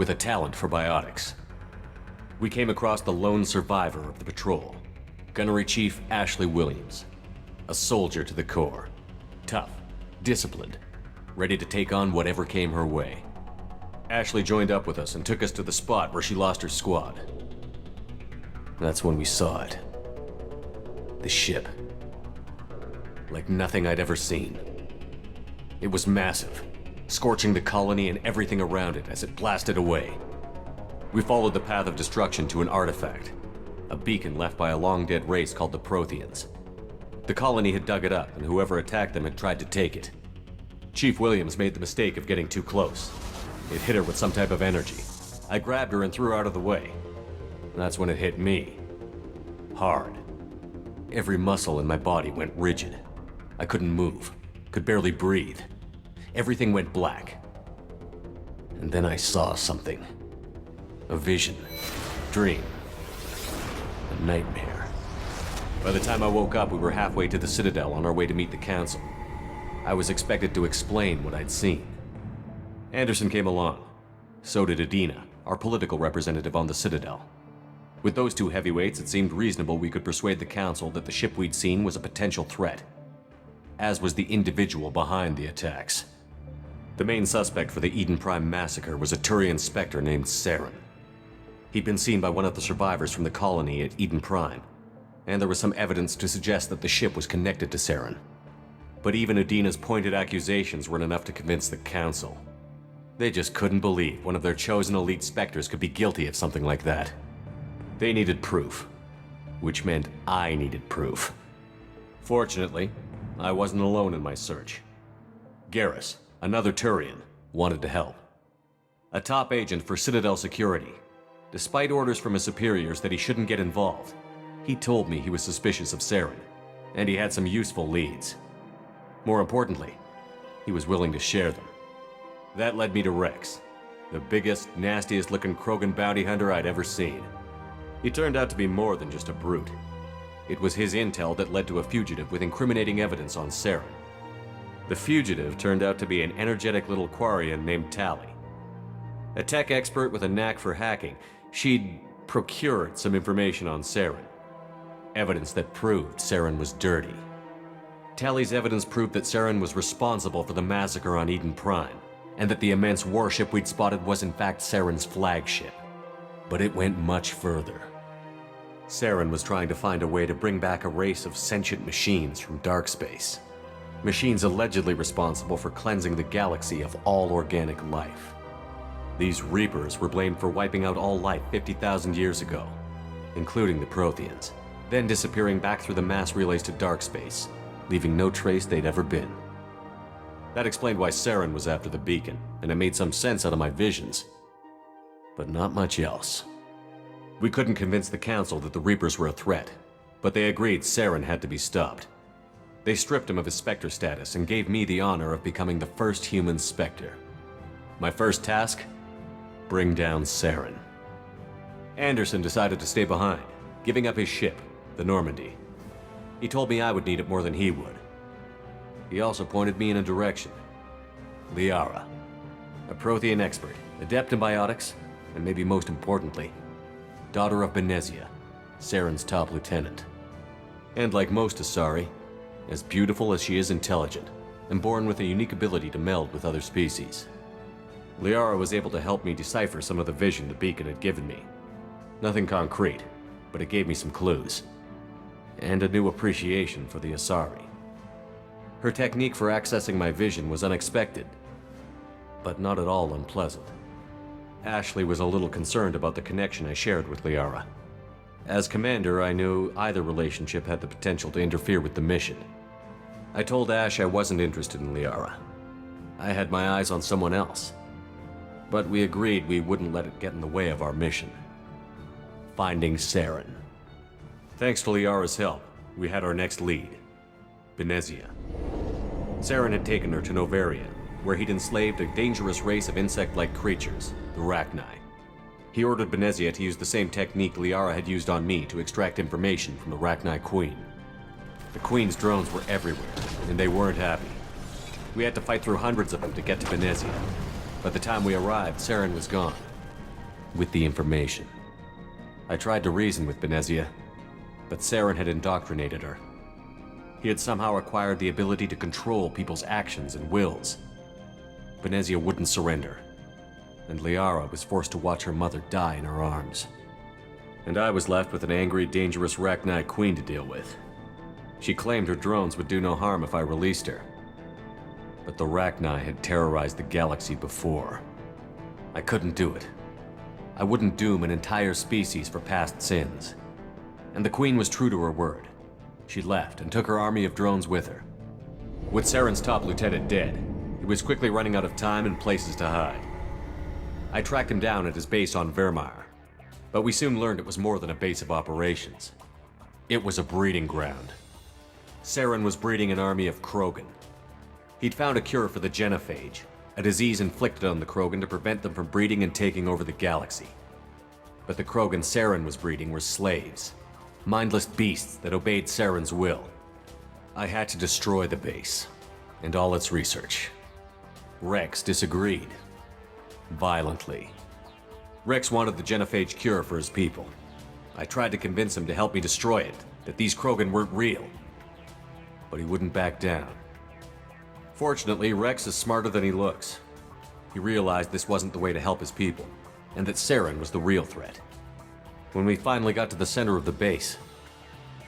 with a talent for biotics. We came across the lone survivor of the patrol, Gunnery Chief Ashley Williams. A soldier to the core. Tough, disciplined, ready to take on whatever came her way. Ashley joined up with us and took us to the spot where she lost her squad. That's when we saw it. The ship. Like nothing I'd ever seen. It was massive, scorching the colony and everything around it as it blasted away. We followed the path of destruction to an artifact, a beacon left by a long-dead race called the Protheans. The colony had dug it up, and whoever attacked them had tried to take it. Chief Williams made the mistake of getting too close. It hit her with some type of energy. I grabbed her and threw her out of the way. That's when it hit me. Hard. Every muscle in my body went rigid. I couldn't move, could barely breathe. Everything went black. And then I saw something. A vision. Dream. A nightmare. By the time I woke up, we were halfway to the Citadel on our way to meet the Council. I was expected to explain what I'd seen. Anderson came along. So did Adina, our political representative on the Citadel. With those two heavyweights, it seemed reasonable we could persuade the Council that the ship we'd seen was a potential threat, as was the individual behind the attacks. The main suspect for the Eden Prime massacre was a Turian Spectre named Saren. He'd been seen by one of the survivors from the colony at Eden Prime, and there was some evidence to suggest that the ship was connected to Saren. But even Adina's pointed accusations weren't enough to convince the Council. They just couldn't believe one of their chosen elite Spectres could be guilty of something like that. They needed proof, which meant I needed proof. Fortunately, I wasn't alone in my search. Garrus, another Turian, wanted to help. A top agent for Citadel Security. Despite orders from his superiors that he shouldn't get involved, he told me he was suspicious of Saren, and he had some useful leads. More importantly, he was willing to share them. That led me to Rex, the biggest, nastiest-looking Krogan bounty hunter I'd ever seen. He turned out to be more than just a brute. It was his intel that led to a fugitive with incriminating evidence on Saren. The fugitive turned out to be an energetic little Quarian named Tali. A tech expert with a knack for hacking, she'd procured some information on Saren. Evidence that proved Saren was dirty. Tali's evidence proved that Saren was responsible for the massacre on Eden Prime, and that the immense warship we'd spotted was in fact Saren's flagship. But it went much further. Saren was trying to find a way to bring back a race of sentient machines from dark space. Machines allegedly responsible for cleansing the galaxy of all organic life. These Reapers were blamed for wiping out all life 50,000 years ago, including the Protheans, then disappearing back through the mass relays to dark space, leaving no trace they'd ever been. That explained why Saren was after the beacon, and it made some sense out of my visions. But not much else. We couldn't convince the Council that the Reapers were a threat, but they agreed Saren had to be stopped. They stripped him of his Spectre status and gave me the honor of becoming the first human Spectre. My first task? Bring down Saren. Anderson decided to stay behind, giving up his ship, the Normandy. He told me I would need it more than he would. He also pointed me in a direction. Liara, a Prothean expert, adept in biotics, and maybe most importantly, daughter of Benezia, Saren's top lieutenant. And like most Asari, as beautiful as she is intelligent, and born with a unique ability to meld with other species. Liara was able to help me decipher some of the vision the beacon had given me. Nothing concrete, but it gave me some clues. And a new appreciation for the Asari. Her technique for accessing my vision was unexpected, but not at all unpleasant. Ashley was a little concerned about the connection I shared with Liara. As commander, I knew either relationship had the potential to interfere with the mission. I told Ash I wasn't interested in Liara. I had my eyes on someone else. But we agreed we wouldn't let it get in the way of our mission. Finding Saren. Thanks to Liara's help, we had our next lead, Benezia. Saren had taken her to Noveria, where he'd enslaved a dangerous race of insect-like creatures, the Rachni. He ordered Benezia to use the same technique Liara had used on me to extract information from the Rachni Queen. The Queen's drones were everywhere, and they weren't happy. We had to fight through hundreds of them to get to Benezia. By the time we arrived, Saren was gone, with the information. I tried to reason with Benezia, but Saren had indoctrinated her. He had somehow acquired the ability to control people's actions and wills. Benezia wouldn't surrender, and Liara was forced to watch her mother die in her arms. And I was left with an angry, dangerous Rachni queen to deal with. She claimed her drones would do no harm if I released her. But the Rachni had terrorized the galaxy before. I couldn't do it. I wouldn't doom an entire species for past sins. And the Queen was true to her word. She left and took her army of drones with her. With Saren's top lieutenant dead, he was quickly running out of time and places to hide. I tracked him down at his base on Vermeer, but we soon learned it was more than a base of operations. It was a breeding ground. Saren was breeding an army of Krogan. He'd found a cure for the genophage, a disease inflicted on the Krogan to prevent them from breeding and taking over the galaxy. But the Krogan Saren was breeding were slaves, mindless beasts that obeyed Saren's will. I had to destroy the base, and all its research. Rex disagreed. Violently. Rex wanted the genophage cure for his people. I tried to convince him to help me destroy it, that these Krogan weren't real. But he wouldn't back down. Fortunately, Rex is smarter than he looks. He realized this wasn't the way to help his people, and that Saren was the real threat. When we finally got to the center of the base,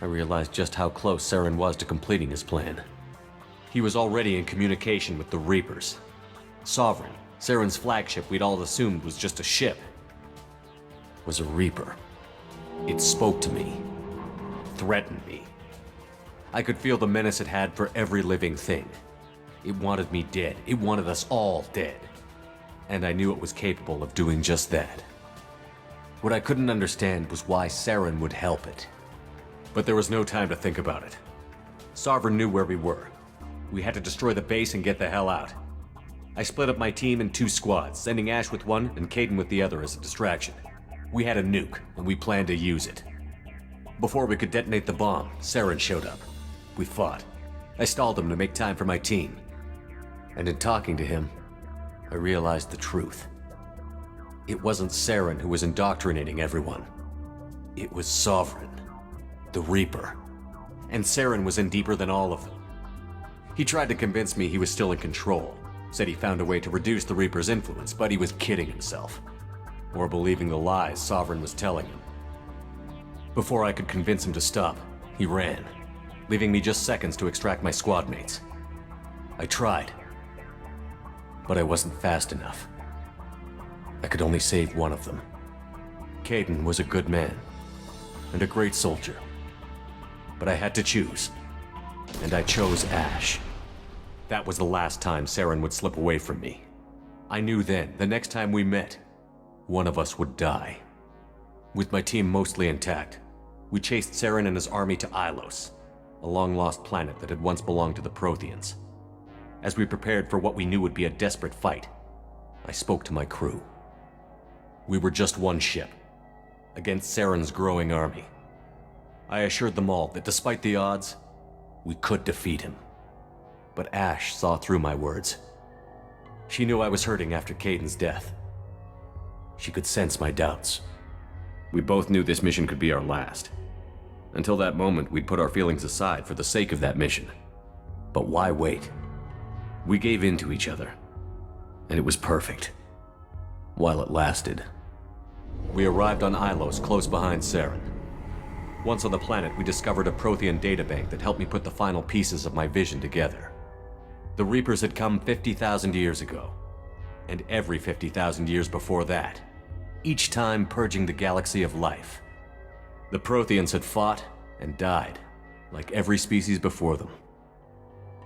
I realized just how close Saren was to completing his plan. He was already in communication with the Reapers. Sovereign, Saren's flagship we'd all assumed was just a ship, was a Reaper. It spoke to me, threatened me. I could feel the menace it had for every living thing. It wanted me dead. It wanted us all dead. And I knew it was capable of doing just that. What I couldn't understand was why Saren would help it. But there was no time to think about it. Sovereign knew where we were. We had to destroy the base and get the hell out. I split up my team in 2 squads, sending Ash with one and Kaidan with the other as a distraction. We had a nuke, and we planned to use it. Before we could detonate the bomb, Saren showed up. We fought. I stalled him to make time for my team. And in talking to him, I realized the truth. It wasn't Saren who was indoctrinating everyone. It was Sovereign, the Reaper. And Saren was in deeper than all of them. He tried to convince me he was still in control, said he found a way to reduce the Reaper's influence, but he was kidding himself. Or believing the lies Sovereign was telling him. Before I could convince him to stop, he ran, leaving me just seconds to extract my squad mates. I tried, but I wasn't fast enough. I could only save one of them. Kaidan was a good man, and a great soldier. But I had to choose, and I chose Ash. That was the last time Saren would slip away from me. I knew then, the next time we met, one of us would die. With my team mostly intact, we chased Saren and his army to Ilos, a long-lost planet that had once belonged to the Protheans. As we prepared for what we knew would be a desperate fight, I spoke to my crew. We were just one ship, against Saren's growing army. I assured them all that despite the odds, we could defeat him. But Ash saw through my words. She knew I was hurting after Kaidan's death. She could sense my doubts. We both knew this mission could be our last. Until that moment, we'd put our feelings aside for the sake of that mission. But why wait? We gave in to each other, and it was perfect. While it lasted. We arrived on Ilos, close behind Saren. Once on the planet, we discovered a Prothean databank that helped me put the final pieces of my vision together. The Reapers had come 50,000 years ago, and every 50,000 years before that, each time purging the galaxy of life. The Protheans had fought and died, like every species before them.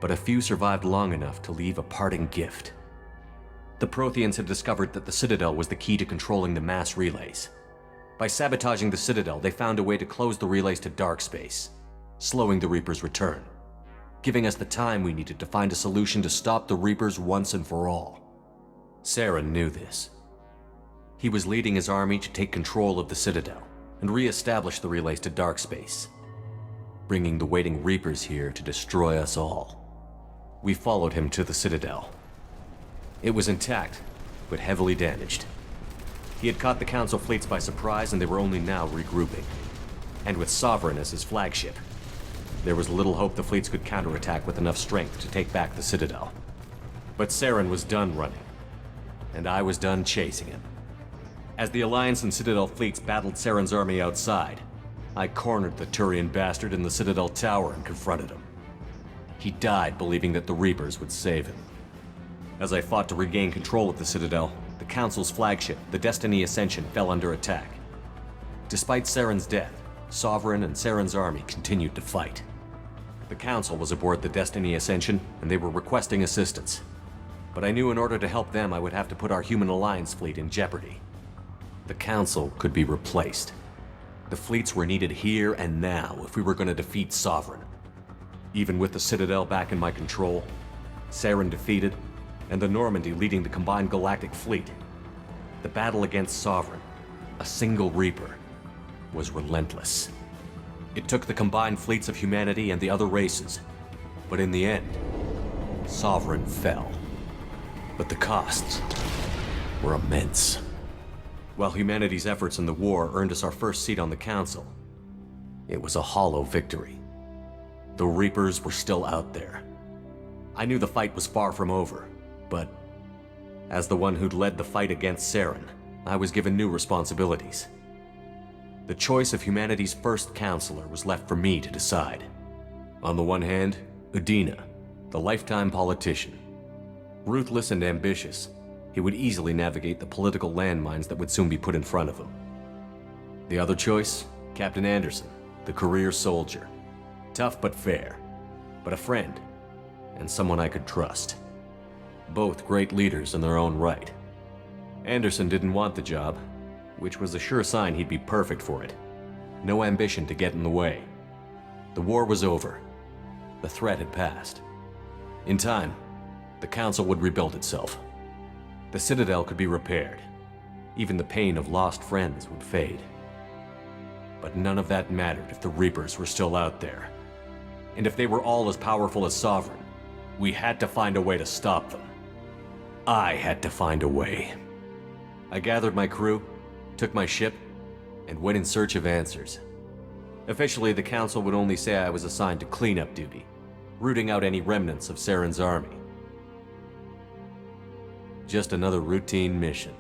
But a few survived long enough to leave a parting gift. The Protheans had discovered that the Citadel was the key to controlling the mass relays. By sabotaging the Citadel, they found a way to close the relays to dark space, slowing the Reapers' return, giving us the time we needed to find a solution to stop the Reapers once and for all. Saren knew this. He was leading his army to take control of the Citadel and re-establish the relays to dark space, bringing the waiting Reapers here to destroy us all. We followed him to the Citadel. It was intact, but heavily damaged. He had caught the Council fleets by surprise, and they were only now regrouping. And with Sovereign as his flagship, there was little hope the fleets could counterattack with enough strength to take back the Citadel. But Saren was done running, and I was done chasing him. As the Alliance and Citadel fleets battled Saren's army outside, I cornered the Turian bastard in the Citadel tower and confronted him. He died believing that the Reapers would save him. As I fought to regain control of the Citadel, the Council's flagship, the Destiny Ascension, fell under attack. Despite Saren's death, Sovereign and Saren's army continued to fight. The Council was aboard the Destiny Ascension, and they were requesting assistance. But I knew in order to help them, I would have to put our Human Alliance fleet in jeopardy. The Council could be replaced. The fleets were needed here and now if we were going to defeat Sovereign. Even with the Citadel back in my control, Saren defeated, and the Normandy leading the combined galactic fleet, the battle against Sovereign, a single Reaper, was relentless. It took the combined fleets of humanity and the other races, but in the end, Sovereign fell. But the costs were immense. While humanity's efforts in the war earned us our first seat on the Council, it was a hollow victory. The Reapers were still out there. I knew the fight was far from over, but as the one who'd led the fight against Saren, I was given new responsibilities. The choice of humanity's first counselor was left for me to decide. On the one hand, Udina, the lifetime politician. Ruthless and ambitious, he would easily navigate the political landmines that would soon be put in front of him. The other choice, Captain Anderson, the career soldier. Tough but fair, but a friend, and someone I could trust. Both great leaders in their own right. Anderson didn't want the job, which was a sure sign he'd be perfect for it. No ambition to get in the way. The war was over. The threat had passed. In time, the Council would rebuild itself. The Citadel could be repaired. Even the pain of lost friends would fade. But none of that mattered if the Reapers were still out there. And if they were all as powerful as Sovereign, we had to find a way to stop them. I had to find a way. I gathered my crew, took my ship, and went in search of answers. Officially, the Council would only say I was assigned to cleanup duty, rooting out any remnants of Saren's army. Just another routine mission.